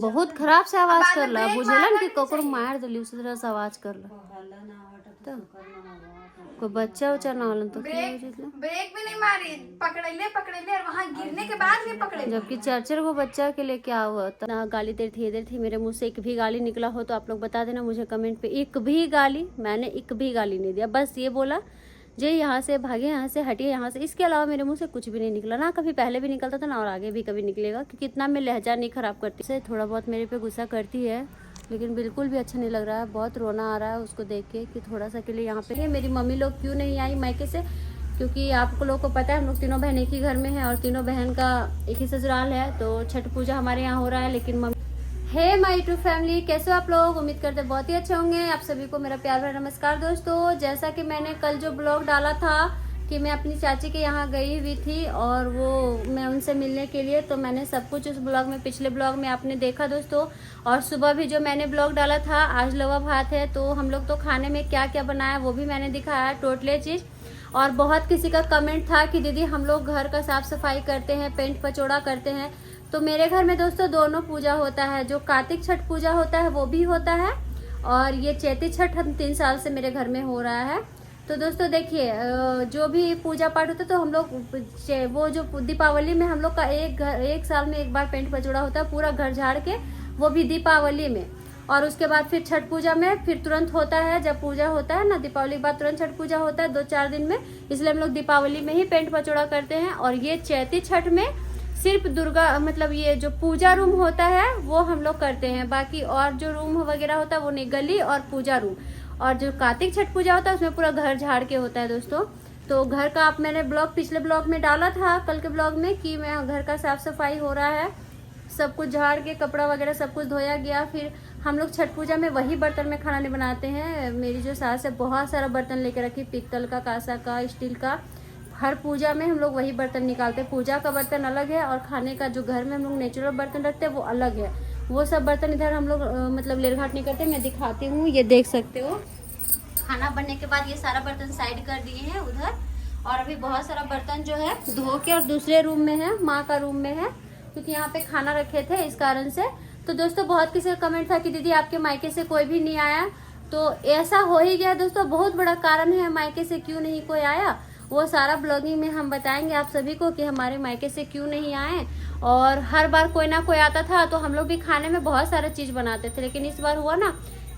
बहुत खराब से आवाज करला बुझलन कि ककरो मार देली उसी तरह से आवाज करला तो कोई बच्चा उच्चा ना होलन तो क्या हो जितला ब्रेक भी नहीं मारी, पकड़े और वहाँ गिरने के बाद भी पकड़े। जबकि चार चार को बच्चा के लिए क्या हुआ था ना। गाली दे थी मेरे मुंह से एक भी गाली निकला हो तो आप लोग बता देना मुझे कमेंट पे। एक भी गाली मैंने एक भी गाली नहीं दिया, बस ये बोला जे यहाँ से भागे, यहाँ से हटिए, यहाँ से। इसके अलावा मेरे मुंह से कुछ भी नहीं निकला, ना कभी पहले भी निकलता था ना और आगे भी कभी निकलेगा, क्योंकि इतना मैं लहजा नहीं खराब करती। से थोड़ा बहुत मेरे पे गुस्सा करती है लेकिन बिल्कुल भी अच्छा नहीं लग रहा है। बहुत रोना आ रहा है उसको देख के कि थोड़ा सा के लिए यहाँ पे मेरी मम्मी लोग क्यों नहीं आई मायके से, क्योंकि आप लोग को पता है हम लोग तीनों बहन एक ही घर में हैं और तीनों बहन का एक ही ससुराल है। तो छठ पूजा हमारे यहाँ हो रहा है लेकिन mummy. Hey my YouTube family, कैसे हो आप लोग? उम्मीद करते बहुत ही अच्छे होंगे। आप सभी को मेरा प्यार भरा नमस्कार दोस्तों। जैसा कि मैंने कल जो ब्लॉग डाला था कि मैं अपनी चाची के यहाँ गई हुई थी और वो मैं उनसे मिलने के लिए, तो मैंने सब कुछ उस ब्लॉग में, पिछले ब्लॉग में आपने देखा दोस्तों। और सुबह भी जो मैंने ब्लॉग डाला था, आज लवा भात है, तो हम लोग तो खाने में क्या क्या बनाया वो भी मैंने दिखाया टोटले चीज़। और बहुत किसी का कमेंट था कि दीदी हम लोग घर का साफ सफाई करते हैं, पेंट पचौड़ा करते हैं। तो मेरे घर में दोस्तों दोनों पूजा होता है, जो कार्तिक छठ पूजा होता है वो भी होता है और ये चैती छठ हम 3 साल से मेरे घर में हो रहा है। तो दोस्तों देखिए, जो भी पूजा पाठ होता है तो हम लोग वो जो दीपावली में हम लोग का एक साल में एक बार पेंट पचौड़ा होता है, पूरा घर झाड़ के, वो भी दीपावली में। और उसके बाद फिर छठ पूजा में फिर तुरंत होता है, जब पूजा होता है ना दीपावली के बाद तुरंत छठ पूजा होता है 2-4 दिन में, इसलिए हम लोग दीपावली में ही पेंट पचौड़ा करते हैं। और ये चैती छठ में सिर्फ दुर्गा मतलब ये जो पूजा रूम होता है वो हम लोग करते हैं, बाकी और जो रूम वगैरह होता है वो नहीं, गली और पूजा रूम। और जो कार्तिक छठ पूजा होता है उसमें पूरा घर झाड़ के होता है दोस्तों। तो घर का आप मैंने ब्लॉग पिछले ब्लॉग में डाला था, कल के ब्लॉग में, कि मैं घर का साफ सफाई हो रहा है, सब कुछ झाड़ के कपड़ा वगैरह सब कुछ धोया गया। फिर हम लोग छठ पूजा में वही बर्तन में खाना नहीं बनाते हैं। मेरी जो सास है बहुत सारा बर्तन लेके रखी, पित्तल का, कांसा का, स्टील का। हर पूजा में हम लोग वही बर्तन निकालते हैं। पूजा का बर्तन अलग है और खाने का जो घर में हम लोग नेचुरल बर्तन रखते हैं वो अलग है। वो सब बर्तन इधर हम लोग मतलब लेरघाट नहीं करते। मैं दिखाती हूँ, ये देख सकते हो। खाना बनने के बाद ये सारा बर्तन साइड कर दिए हैं उधर, और अभी बहुत सारा बर्तन जो है धो के और दूसरे रूम में है, माँ का रूम में है, क्योंकि यहाँ पे खाना रखे थे इस कारण से। तो दोस्तों बहुत किसी का कमेंट था कि दीदी आपके मायके से कोई भी नहीं आया, तो ऐसा हो ही गया दोस्तों। बहुत बड़ा कारण है मायके से क्यों नहीं कोई आया, वो सारा ब्लॉगिंग में हम बताएंगे आप सभी को कि हमारे मायके से क्यों नहीं आए। और हर बार कोई ना कोई आता था तो हम लोग भी खाने में बहुत सारा चीज़ बनाते थे, लेकिन इस बार हुआ ना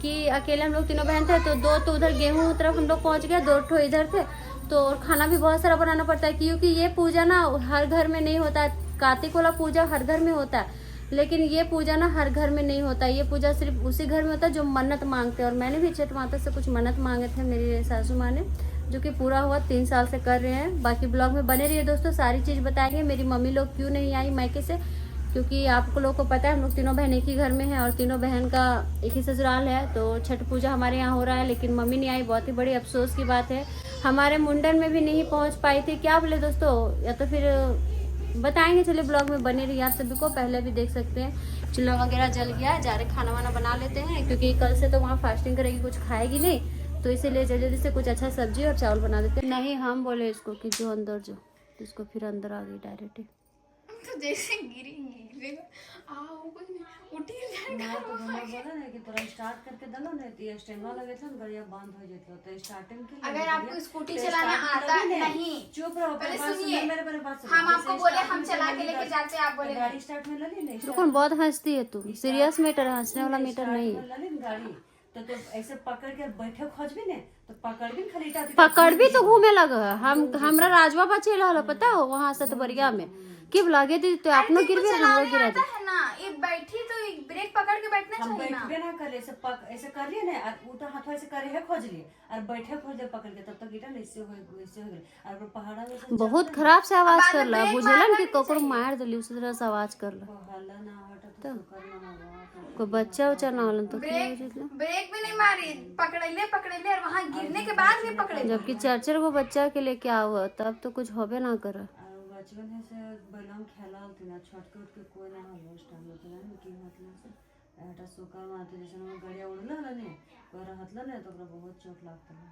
कि अकेले हम लोग तीनों बहन थे, तो 2 तो उधर गेहूँ तरफ हम लोग पहुँच गए, 2 ठो इधर थे, तो खाना भी बहुत सारा बनाना पड़ता है, क्योंकि ये पूजा ना हर घर में नहीं होता है। कार्तिक वाला पूजा हर घर में होता है, लेकिन ये पूजा ना हर घर में नहीं होता। ये पूजा सिर्फ उसी घर में होता है जो मन्नत मांगते हैं। और मैंने भी छठ माता से कुछ मन्नत मांगे थे, मेरी सासू माँ ने, जो कि पूरा हुआ। 3 साल से कर रहे हैं। बाकी ब्लॉग में बने रहिए दोस्तों, सारी चीज़ बताएंगे। मेरी मम्मी लोग क्यों नहीं आई मायके से, क्योंकि आप लोग को पता है हम लोग तीनों बहन एक ही घर में हैं और तीनों बहन का एक ही ससुराल है। तो छठ पूजा हमारे यहाँ हो रहा है लेकिन मम्मी नहीं आई, बहुत ही बड़ी अफसोस की बात है। हमारे मुंडन में भी नहीं पहुँच पाई थी, क्या बोले दोस्तों, या तो फिर बताएंगे। चलिए ब्लॉग में बने रहिए आप सभी को। पहले भी देख सकते हैं चूल्हा वगैरह जल गया, जा रहे खाना वाना बना लेते हैं, क्योंकि कल से तो वहाँ फास्टिंग करेगी, कुछ खाएगी नहीं, तो इसीलिए जल्दी जल्दी से कुछ अच्छा सब्जी और चावल बना देते हैं। नहीं हम बोले इसको कि जो अंदर जो, तो इसको फिर अंदर आ गई डायरेक्ट ही। तो जैसे गिरी आओ कुछ नहीं उठी ना तो हम बोला ना कि तोरा स्टार्ट करके दलो ना, तो ये स्टेमा लगे था ना, गाड़िया बंद हो जाता, तो स्टार्टिंग के अगर आपको स्कूटी चलाना आता नहीं, चुप रहो, पहले बात सुनिए। मेरे बात सुनो। हम आपको बोले हम चला के लेके जाते, आप बोले गाड़ी स्टार्ट में लली नहीं, रुको, बहुत हंसती है तुम, सीरियस मैटर, हंसने वाला मैटर नहीं है। लली गाड़ी तो ऐसे पकड़ के बैठे खोज भी नहीं, तो पकड़ भी खाली पकड़ भी तो घूमे लगा। हमरा राजवा बचे रहा पता हो वहाँ से, तो बरिया में कि लगे थी तो अपनो गिर भी, हम लोग गिरा थे। है ना, ये बैठी तो ब्रेक पकड़ के बैठना हम चाहिए ना। बैठबे ना करे, ऐसे कर लिए ना, और उल्टा हाथ ऐसे करे है खोज लिए, और बैठे खोज दे पकड़ के, तब तक गिरा ना, इससे हो गए। और वो पहाड़ा में बहुत खराब से आवाज करला बुझलन कि ककरो मार देली उसी तरह से आवाज करला। हल्ला ना हटा तो करना होगा। कोई बच्चा उच्चा ना होलन तो क्या हो जितला। ब्रेक भी नहीं मारी, पकड़े और वहाँ गिरने के बाद भी पकड़े। जबकि 4-4 को बच्चा के लिए क्या हुआ, तब तो कुछ होबे ना करे। बचपन से बैलम खेला थी ना, छटके उठके कोई ना हो उस टाइम होता है कि मतलब से एटा सोका मारते, जैसे हम गाड़िया उड़ला ना ने पर हतला ना, तो बहुत चोट लगता है।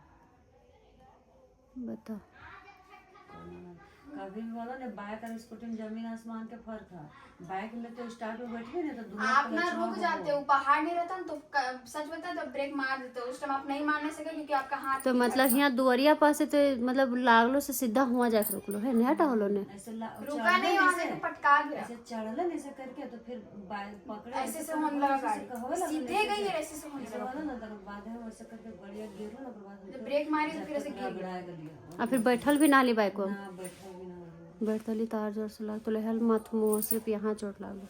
बता कभी भी बोलो ना, बाइक और स्कूटी में जमीन आसमान के फर्क है। बाइक में तो स्टार्ट में बैठे ना तो आप ना रुक जाते हो, पहाड़ नहीं रहता ना तो सच बता तो ब्रेक मार देते हो, उस टाइम आप नहीं मारने सके क्योंकि आपका हाथ तो मतलब यहाँ दुआरिया पास से तो मतलब लागलो से सीधा हुआ जाके रुक लो है नहीं हटा होलो ने ऐसे रुका नहीं, वहां से पटका गया, ऐसे चढ़ल ऐसे करके तो फिर बाइक पकड़े ऐसे से होने लगा गाड़ी, सीधे गई है ऐसे से होने ऐसे लगा, वाला ना तो बाद है वैसे करके बढ़िया गिरो ना बाद जब ब्रेक मारी तो फिर ऐसे गिर गया। गड़ा गलिया और फिर बैठल भी ना ली बाइक को ना बैठा भी ना बैठली तार जोर से लाग तो लेहल माथ मुँह सिर्फ यहाँ चोट लागलो।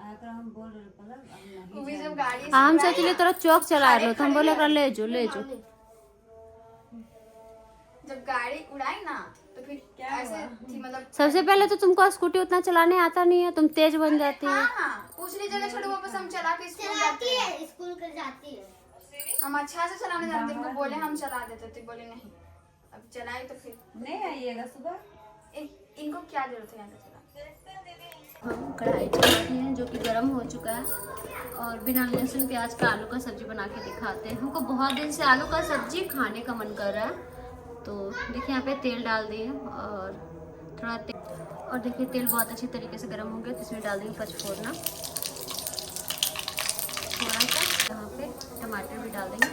आकर हम बोल रहे पता अब वो नहीं भी जब गाड़ी हम सोचले तोरा चौक चला रहे हो तो हम बोले एकरा ले जो जब गाड़ी उड़ाई ना तो फिर ऐसे थी मतलब सबसे पहले तो तुमको स्कूटी उतना चलाने आता नहीं है, तुम तेज बन जाती है। हाँ दूसरी जगह छोड़ो, वापस हम चला के स्कूल जाते हैं, स्कूल कर जाती है। हम अच्छा से चलाने जानते हैं, उनको बोले हम चला देते थे, बोले नहीं, अब चलाए तो फिर नहीं आइएगा सुबह। इनको क्या जरूरत है यहाँ से चला। हम कढ़ाई चढ़ाते हैं जो कि गर्म हो चुका है और बिना लहसुन प्याज का आलू का सब्जी बना के दिखाते हैं। हमको बहुत दिन से आलू का सब्जी खाने का मन कर रहा है, तो देखिए यहाँ पे तेल डाल दिए और थोड़ा तेल, और देखिए तेल बहुत अच्छी तरीके से गर्म हो गया तो इसमें डाल देंगे पचफोरना, थोड़ा सा यहाँ पे टमाटर भी डाल देंगे।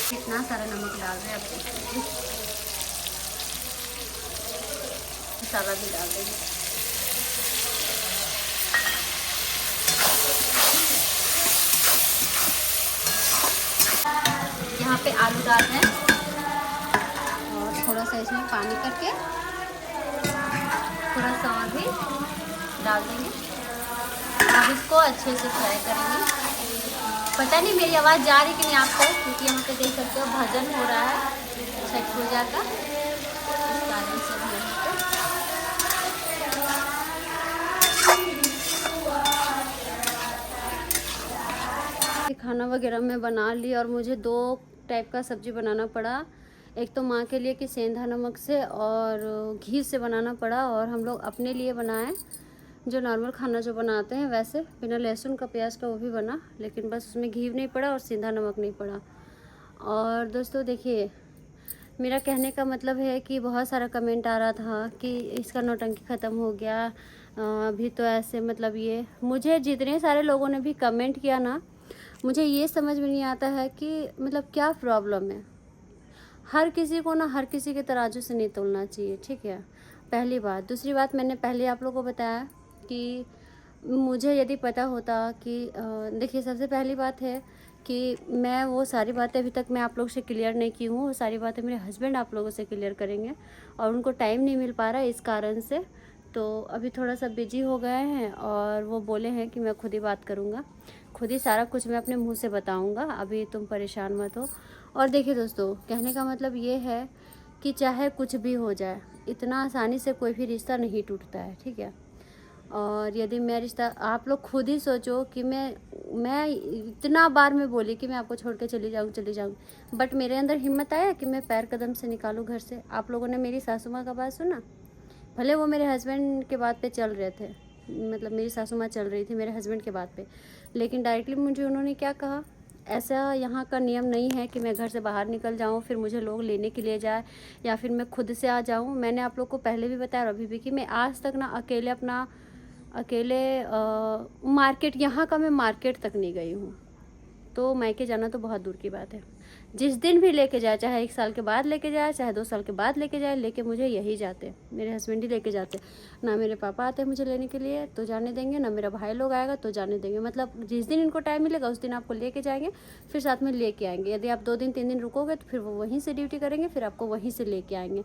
कितना सारा नमक डाल रहे हैं, अब देखिए मसाला भी डाल देंगे। यहाँ पे आलू डाल रहे हैं और थोड़ा सा इसमें पानी करके थोड़ा सा और भी डाल देंगे। अब इसको अच्छे से फ्राई करेंगे। पता नहीं मेरी आवाज़ जा रही कि नहीं आपको, क्योंकि यहाँ पे देख सकते हो भजन हो रहा है छठ पूजा का, इस कारण से भी खाना वगैरह मैं बना ली और मुझे 2 टाइप का सब्जी बनाना पड़ा। एक तो माँ के लिए कि सेंधा नमक से और घी से बनाना पड़ा, और हम लोग अपने लिए बनाए जो नॉर्मल खाना जो बनाते हैं वैसे बिना लहसुन का प्याज का, वो भी बना, लेकिन बस उसमें घी नहीं पड़ा और सेंधा नमक नहीं पड़ा। और दोस्तों देखिए मेरा कहने का मतलब है कि बहुत सारा कमेंट आ रहा था कि इसका नौटंकी ख़त्म हो गया अभी तो ऐसे, मतलब ये मुझे जितने सारे लोगों ने भी कमेंट किया ना, मुझे ये समझ में नहीं आता है कि मतलब क्या प्रॉब्लम है। हर किसी को ना हर किसी के तराजू से नहीं तोलना चाहिए, ठीक है, पहली बात। दूसरी बात, मैंने पहले आप लोगों को बताया कि मुझे यदि पता होता कि देखिए सबसे पहली बात है कि मैं वो सारी बातें अभी तक मैं आप लोग से क्लियर नहीं की हूँ, वो सारी बातें मेरे हस्बैंड आप लोगों से क्लियर करेंगे और उनको टाइम नहीं मिल पा रहा है इस कारण से, तो अभी थोड़ा सा बिजी हो गए हैं और वो बोले हैं कि मैं खुद ही बात करूँगा, खुद ही सारा कुछ मैं अपने मुंह से बताऊँगा, अभी तुम परेशान मत हो। और देखिए दोस्तों कहने का मतलब ये है कि चाहे कुछ भी हो जाए, इतना आसानी से कोई भी रिश्ता नहीं टूटता है, ठीक है। और यदि मैं रिश्ता, आप लोग खुद ही सोचो कि मैं इतना बार मैं बोली कि मैं आपको छोड़ के चली जाऊँ, बट मेरे अंदर हिम्मत आया कि मैं पैर कदम से निकालूँ घर से। आप लोगों ने मेरी सासू माँ का बात सुना, भले वो मेरे हस्बैंड के बात पे चल रहे थे, मतलब मेरी सासू माँ चल रही थी मेरे हस्बैंड के बात पे, लेकिन डायरेक्टली मुझे उन्होंने क्या कहा, ऐसा यहाँ का नियम नहीं है कि मैं घर से बाहर निकल जाऊँ फिर मुझे लोग लेने के लिए जाए या फिर मैं खुद से आ जाऊँ। मैंने आप लोग को पहले भी बताया और अभी भी कि मैं आज तक ना अकेले मार्केट, यहाँ का मैं मार्केट तक नहीं गई हूँ, तो मायके जाना तो बहुत दूर की बात है। जिस दिन भी लेके जाए, चाहे 1 साल के बाद लेके जाए, चाहे 2 साल के बाद लेके जाए, लेके मुझे यही जाते, मेरे हस्बैंड ही लेके जाते। ना मेरे पापा आते हैं मुझे लेने के लिए तो जाने देंगे, ना मेरा भाई लोग आएगा तो जाने देंगे। मतलब जिस दिन इनको टाइम मिलेगा उस दिन आपको लेके जाएंगे, फिर साथ में लेके आएंगे। यदि आप 2 दिन 3 दिन रुकोगे तो फिर वो वहीं से ड्यूटी करेंगे, फिर आपको वहीं से लेके आएंगे।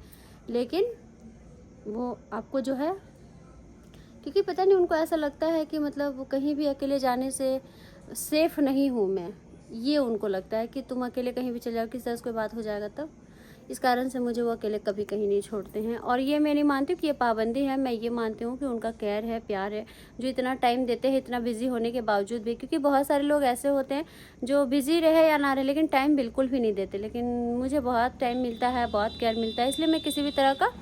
लेकिन वो आपको जो है, क्योंकि पता नहीं उनको ऐसा लगता है कि मतलब कहीं भी अकेले जाने से सेफ़ नहीं हूँ मैं, ये उनको लगता है कि तुम अकेले कहीं भी चले जाओ, किसी तरह से कोई बात हो जाएगा तब। इस कारण से मुझे वो अकेले कभी कहीं नहीं छोड़ते हैं, और ये मैं नहीं मानती हूँ कि ये पाबंदी है, मैं ये मानती हूँ कि उनका केयर है, प्यार है, जो इतना टाइम देते हैं इतना बिजी होने के बावजूद भी। क्योंकि बहुत सारे लोग ऐसे होते हैं जो बिजी रहे या ना रहे लेकिन टाइम बिल्कुल भी नहीं देते, लेकिन मुझे बहुत टाइम मिलता है, बहुत केयर मिलता है, इसलिए मैं किसी भी तरह का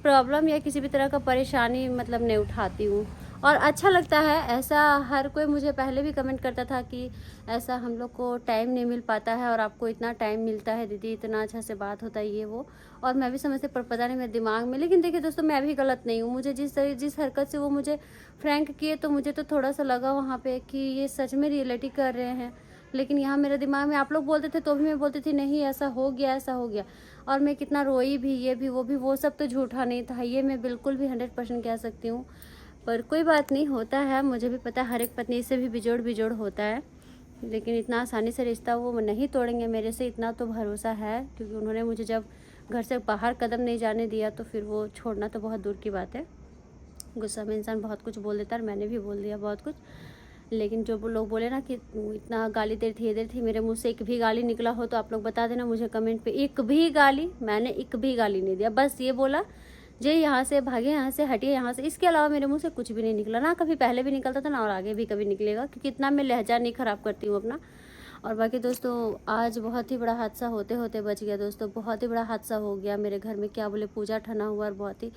प्रॉब्लम या किसी भी तरह का परेशानी मतलब नहीं उठाती हूँ। और अच्छा लगता है ऐसा। हर कोई मुझे पहले भी कमेंट करता था कि ऐसा हम लोग को टाइम नहीं मिल पाता है और आपको इतना टाइम मिलता है दीदी, इतना अच्छा से बात होता है ये वो। और मैं भी समझती पर पता नहीं मेरे दिमाग में। लेकिन देखिए दोस्तों, मैं भी गलत नहीं हूँ। मुझे जिस हरकत से वो मुझे फ्रैंक किए तो मुझे तो थोड़ा सा लगा वहाँ पे कि ये सच में रियलिटी कर रहे हैं। लेकिन यहाँ मेरे दिमाग में आप लोग बोलते थे तो भी मैं बोलती थी नहीं ऐसा हो गया, ऐसा हो गया। और मैं कितना रोई भी, ये भी वो भी, वो सब तो झूठा नहीं था, ये मैं बिल्कुल भी 100% कह सकती हूँ। पर कोई बात नहीं, होता है, मुझे भी पता है हर एक पत्नी से भी बिजोड़ होता है। लेकिन इतना आसानी से रिश्ता वो नहीं तोड़ेंगे मेरे से, इतना तो भरोसा है। क्योंकि उन्होंने मुझे जब घर से बाहर कदम नहीं जाने दिया तो फिर वो छोड़ना तो बहुत दूर की बात है। गुस्सा में इंसान बहुत कुछ बोल देता है, और मैंने भी बोल दिया बहुत कुछ। लेकिन जो वो लोग बोले ना कि इतना गाली दे रही थी, मेरे मुंह से एक भी गाली निकला हो तो आप लोग बता देना मुझे कमेंट पे। एक भी गाली, मैंने एक भी गाली नहीं दिया। बस ये बोला जे यहाँ से भागे, यहाँ से हटिए, यहाँ से। इसके अलावा मेरे मुंह से कुछ भी नहीं निकला, ना कभी पहले भी निकलता था ना और आगे भी कभी निकलेगा। क्योंकि इतना मैं लहजा नहीं ख़राब करती हूँ अपना। और बाकी दोस्तों, आज बहुत ही बड़ा हादसा होते होते बच गया दोस्तों। बहुत ही बड़ा हादसा हो गया मेरे घर में, क्या बोले, पूजा ठना हुआ और बहुत ही।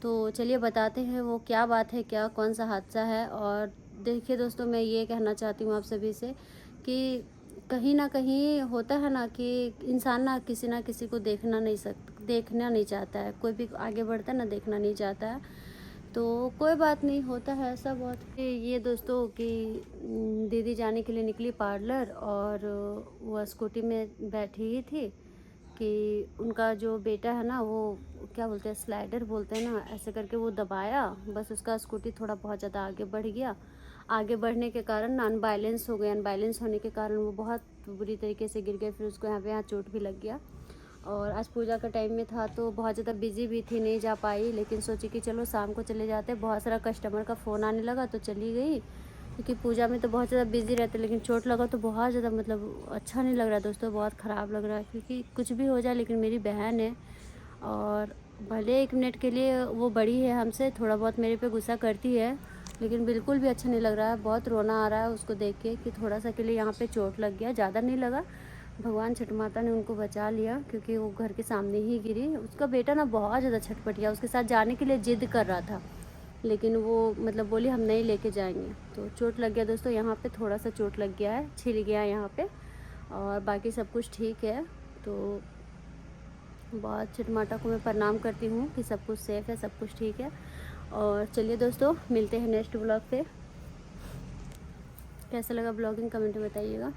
तो चलिए बताते हैं वो क्या बात है, क्या कौन सा हादसा है। और देखिए दोस्तों, मैं ये कहना चाहती हूँ आप सभी से कि कहीं ना कहीं होता है ना कि इंसान ना किसी को देखना नहीं चाहता है। कोई भी आगे बढ़ता है ना, देखना नहीं चाहता है। तो कोई बात नहीं, होता है ऐसा बहुत। ये दोस्तों कि दीदी जाने के लिए निकली पार्लर, और वो स्कूटी में बैठी ही थी कि उनका जो बेटा है ना, वो क्या बोलते हैं, स्लाइडर बोलते हैं ना, ऐसे करके वो दबाया। बस उसका स्कूटी थोड़ा बहुत ज़्यादा आगे बढ़ गया। आगे बढ़ने के कारण ना अनबैलेंस हो गया। अनबैलेंस होने के कारण वो बहुत बुरी तरीके से गिर गए। फिर उसको यहाँ चोट भी लग गया। और आज पूजा का टाइम में था तो बहुत ज़्यादा बिजी भी थी, नहीं जा पाई। लेकिन सोची कि चलो शाम को चले जाते। बहुत सारा कस्टमर का फ़ोन आने लगा तो चली गई। क्योंकि पूजा में तो बहुत ज़्यादा बिजी रहते। लेकिन चोट लगा तो बहुत ज़्यादा मतलब अच्छा नहीं लग रहा दोस्तों, बहुत ख़राब लग रहा है। क्योंकि कुछ भी हो जाए लेकिन मेरी बहन है, और भले 1 मिनट के लिए वो बड़ी है हमसे, थोड़ा बहुत मेरे पे गुस्सा करती है, लेकिन बिल्कुल भी अच्छा नहीं लग रहा है। बहुत रोना आ रहा है उसको देख के कि थोड़ा सा के लिए यहाँ पे चोट लग गया, ज़्यादा नहीं लगा। भगवान छठ माता ने उनको बचा लिया, क्योंकि वो घर के सामने ही गिरी। उसका बेटा ना बहुत ज़्यादा छटपटिया, उसके साथ जाने के लिए जिद कर रहा था। लेकिन वो मतलब बोली हम नहीं लेके जाएंगे। तो चोट लग गया दोस्तों, यहाँ पे थोड़ा सा चोट लग गया है, छिल गया यहाँ पे। और बाकी सब कुछ ठीक है। तो बहुत छठ माता को मैं प्रणाम करती हूँ कि सब कुछ सेफ़ है, सब कुछ ठीक है। और चलिए दोस्तों, मिलते हैं नेक्स्ट ब्लॉग पे। कैसा लगा ब्लॉगिंग कमेंट में बताइएगा।